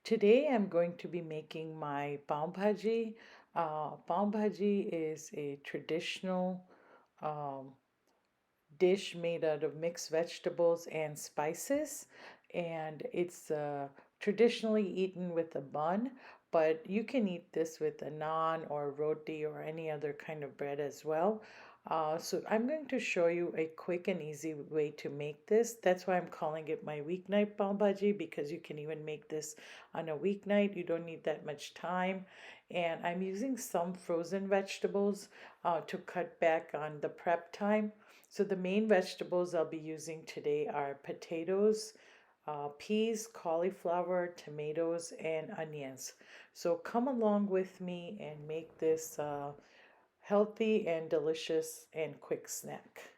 Today I'm going to be making my Pav Bhaji. Pav Bhaji is a traditional um, dish made out of mixed vegetables and spices, and it's traditionally eaten with a bun, but you can eat this with a naan or roti or any other kind of bread as well. So I'm going to show you a quick and easy way to make this. That's why I'm calling it my weeknight pav bhaji, because you can even make this on a weeknight. You don't need that much time. And I'm using some frozen vegetables to cut back on the prep time. So the main vegetables I'll be using today are potatoes, peas, cauliflower, tomatoes, and onions. So come along with me and make this healthy and delicious and quick snack.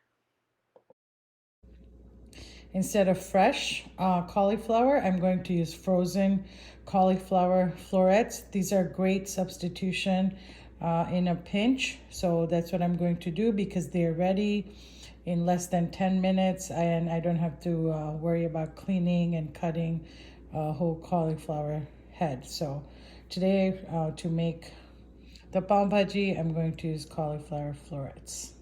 Instead of fresh cauliflower, I'm going to use frozen cauliflower florets. These are great substitution in a pinch. So that's what I'm going to do because they're ready in less than 10 minutes and I don't have to worry about cleaning and cutting a whole cauliflower head. So today to make the pav bhaji, I'm going to use cauliflower florets.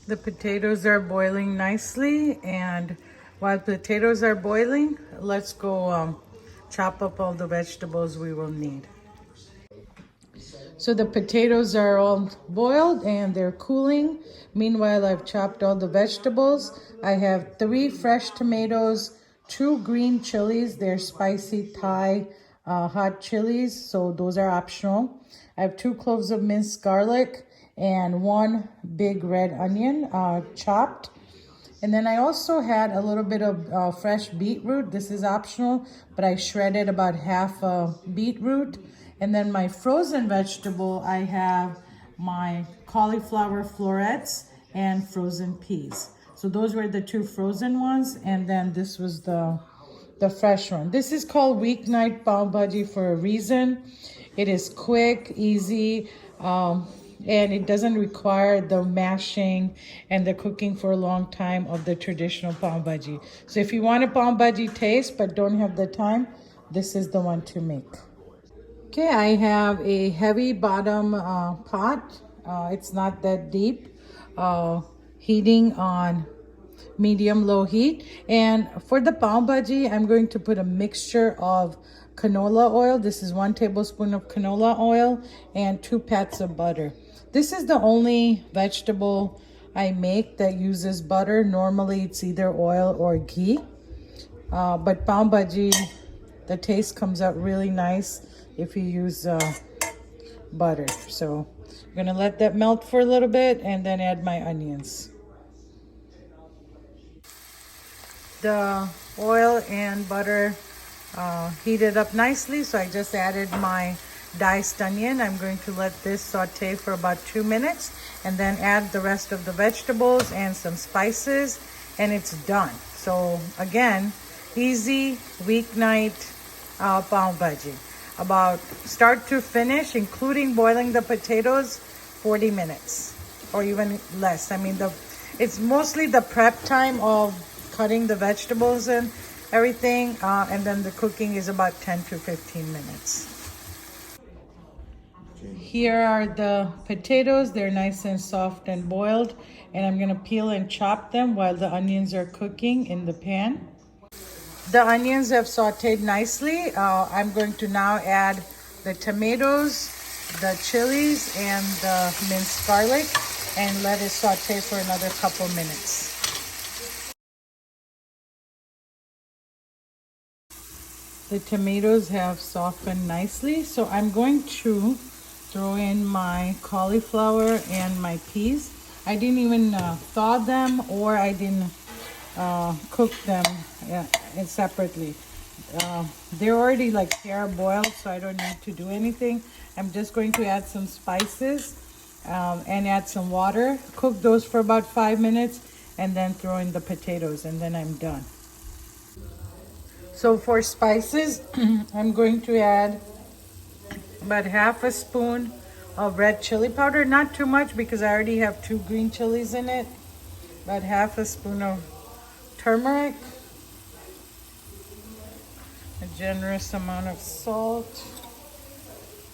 The potatoes are boiling nicely, and while potatoes are boiling, let's go chop up all the vegetables we will need. So the potatoes are all boiled and they're cooling. Meanwhile, I've chopped all the vegetables. I have 3 fresh tomatoes, 2 green chilies. They're spicy Thai hot chilies, so those are optional. I have 2 cloves of minced garlic and 1 big red onion chopped. And then I also had a little bit of fresh beetroot. This is optional, but I shredded about half a beetroot. And then my frozen vegetable, I have my cauliflower florets and frozen peas. So those were the 2 frozen ones. And then this was the fresh one. This is called weeknight pav bhaji for a reason. It is quick, easy, and it doesn't require the mashing and the cooking for a long time of the traditional pav bhaji. So if you want a pav bhaji taste but don't have the time, this is the one to make. Okay, I have a heavy bottom pot. It's not that deep. Heating on medium low heat. And for the pav bhaji, I'm going to put a mixture of canola oil. This is 1 tablespoon of canola oil and 2 pats of butter. This is the only vegetable I make that uses butter. Normally it's either oil or ghee. But pav bhaji, the taste comes out really nice if you use butter. So I'm gonna let that melt for a little bit and then add my onions. The oil and butter heated up nicely, so I just added my diced onion. I'm going to let this saute for about 2 minutes and then add the rest of the vegetables and some spices, and it's done. So again, easy weeknight pav bhaji. About start to finish, including boiling the potatoes, 40 minutes or even less. I mean, it's mostly the prep time of cutting the vegetables and everything, and then the cooking is about 10 to 15 minutes. Here are the potatoes. They're nice and soft and boiled, and I'm gonna peel and chop them while the onions are cooking in the pan. The onions have sauteed nicely. I'm going to now add the tomatoes, the chilies, and the minced garlic, and let it saute for another couple minutes. The tomatoes have softened nicely, so I'm going to throw in my cauliflower and my peas. I didn't even thaw them, or I didn't cook them separately. They're already like parboiled, so I don't need to do anything. I'm just going to add some spices and add some water. Cook those for about 5 minutes and then throw in the potatoes, and then I'm done. So for spices, I'm going to add about half a spoon of red chili powder. Not too much because I already have 2 green chilies in it. About half a spoon of turmeric, A generous amount of salt.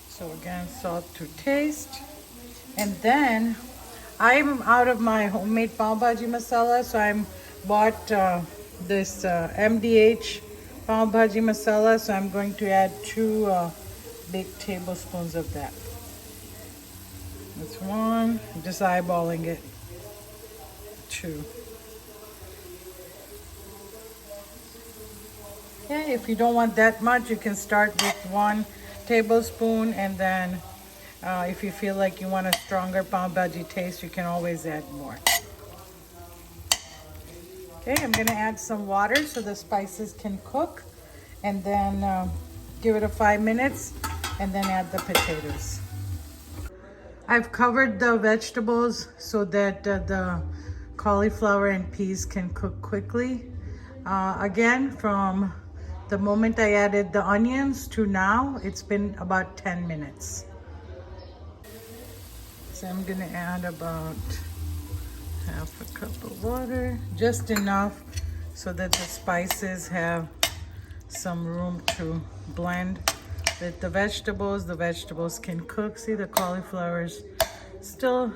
So again, salt to taste. And then I'm out of my homemade Pav Bhaji masala, so I'm bought this MDH Pav Bhaji masala, so I'm going to add 2 big tablespoons of that. That's 1, I'm just eyeballing it. 2. Okay, if you don't want that much, you can start with 1 tablespoon, and then if you feel like you want a stronger Pav Bhaji taste, you can always add more. Okay, I'm gonna add some water so the spices can cook, and then give it a 5 minutes, and then add the potatoes. I've covered the vegetables so that the cauliflower and peas can cook quickly. Again, from the moment I added the onions to now, it's been about 10 minutes. So I'm gonna add about half a cup of water, just enough so that the spices have some room to blend with the vegetables. The vegetables can cook. See, the cauliflower's still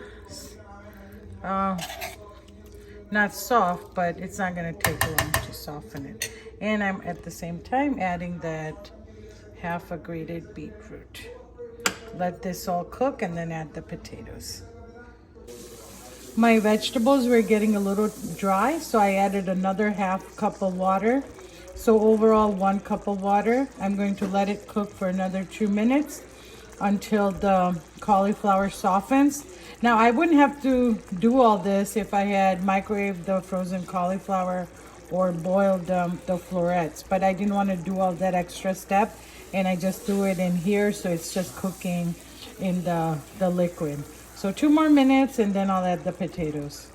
not soft, but it's not going to take long to soften it. And I'm at the same time adding that half a grated beetroot. Let this all cook and then add the potatoes. My vegetables were getting a little dry, so I added another half cup of water. So overall 1 cup of water. I'm going to let it cook for another 2 minutes until the cauliflower softens. Now I wouldn't have to do all this if I had microwaved the frozen cauliflower or boiled the florets, but I didn't want to do all that extra step, and I just threw it in here so it's just cooking in the liquid. So 2 more minutes and then I'll add the potatoes.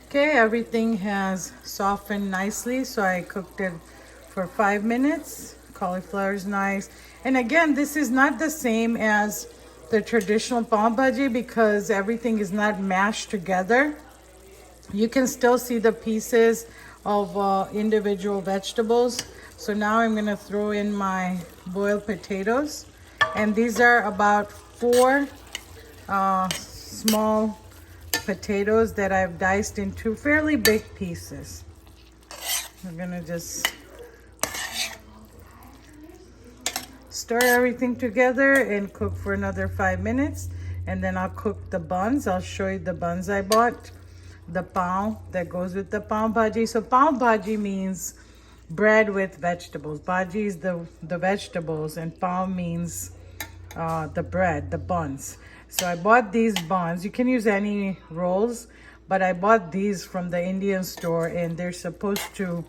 Okay, everything has softened nicely, so I cooked it for 5 minutes. Cauliflower is nice. And again, this is not the same as the traditional Pav Bhaji because everything is not mashed together. You can still see the pieces of individual vegetables. So now I'm gonna throw in my boiled potatoes. And these are about 4 small potatoes that I've diced into fairly big pieces. I'm gonna just stir everything together and cook for another 5 minutes, and then I'll cook the buns. I'll show you the buns I bought. The pav that goes with the Pav Bhaji. So Pav Bhaji means bread with vegetables. Bhaji is the vegetables, and pav means the bread, the buns. So I bought these buns. You can use any rolls, but I bought these from the Indian store, and they're supposed to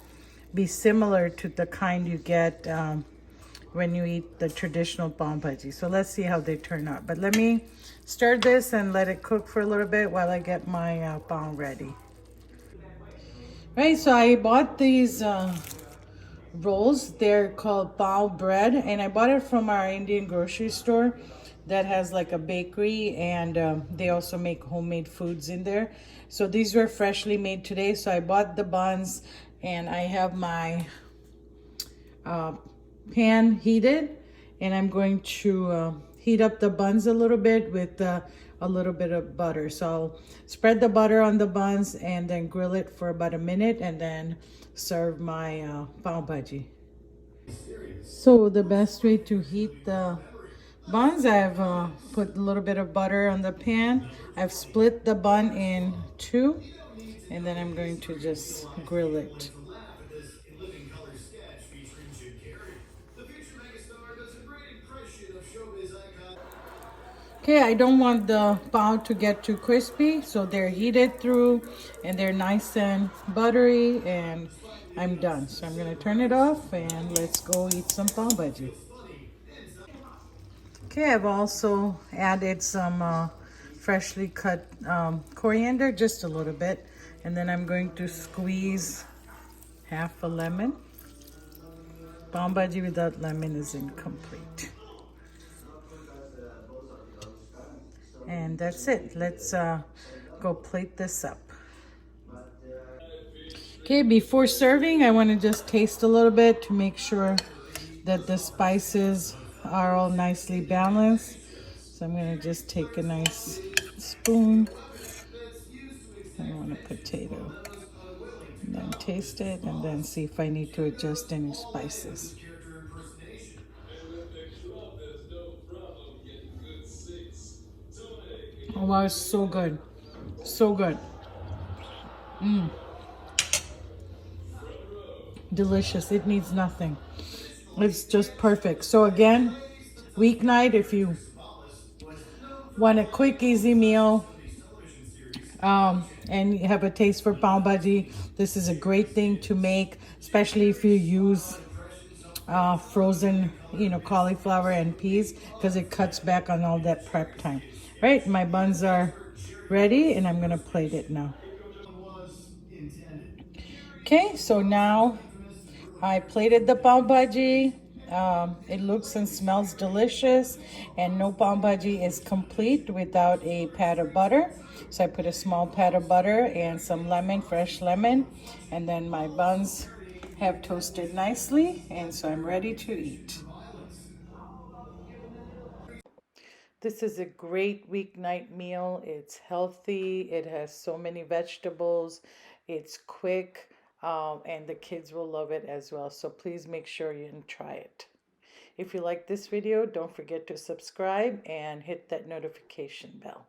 be similar to the kind you get when you eat the traditional Pav Bhaji. So let's see how they turn out. But let me stir this and let it cook for a little bit while I get my pav ready. Right, so I bought these rolls. They're called pav bread, and I bought it from our Indian grocery store that has like a bakery, and they also make homemade foods in there. So these were freshly made today. So I bought the buns, and I have my pan heated, and I'm going to heat up the buns a little bit with a little bit of butter. So I'll spread the butter on the buns and then grill it for about a minute, and then serve my Pav Bhaji. So the best way to heat the buns, I've put a little bit of butter on the pan. I've split the bun in 2, and then I'm going to just grill it. Okay, I don't want the pav to get too crispy, so they're heated through and they're nice and buttery, and I'm done. So I'm gonna turn it off and let's go eat some Pav Bhaji. Okay, I've also added some freshly cut coriander, just a little bit, and then I'm going to squeeze half a lemon. Pav Bhaji without lemon is incomplete. And that's it. Let's go plate this up. Okay, before serving, I want to just taste a little bit to make sure that the spices are all nicely balanced. So I'm going to just take a nice spoon. I want a potato. And then taste it and then see if I need to adjust any spices. Oh wow, it's so good. So good. Delicious. It needs nothing. It's just perfect. So again, weeknight, if you want a quick, easy meal, and you have a taste for Pav Bhaji, this is a great thing to make, especially if you use frozen, cauliflower and peas, because it cuts back on all that prep time. Right, my buns are ready, and I'm going to plate it now. Okay, so now I plated the Pav Bhaji. It looks and smells delicious, and no Pav Bhaji is complete without a pat of butter. So I put a small pat of butter and some lemon, fresh lemon, and then my buns have toasted nicely, and so I'm ready to eat. This is a great weeknight meal. It's healthy. It has so many vegetables. It's quick, and the kids will love it as well. So please make sure you try it. If you like this video, don't forget to subscribe and hit that notification bell.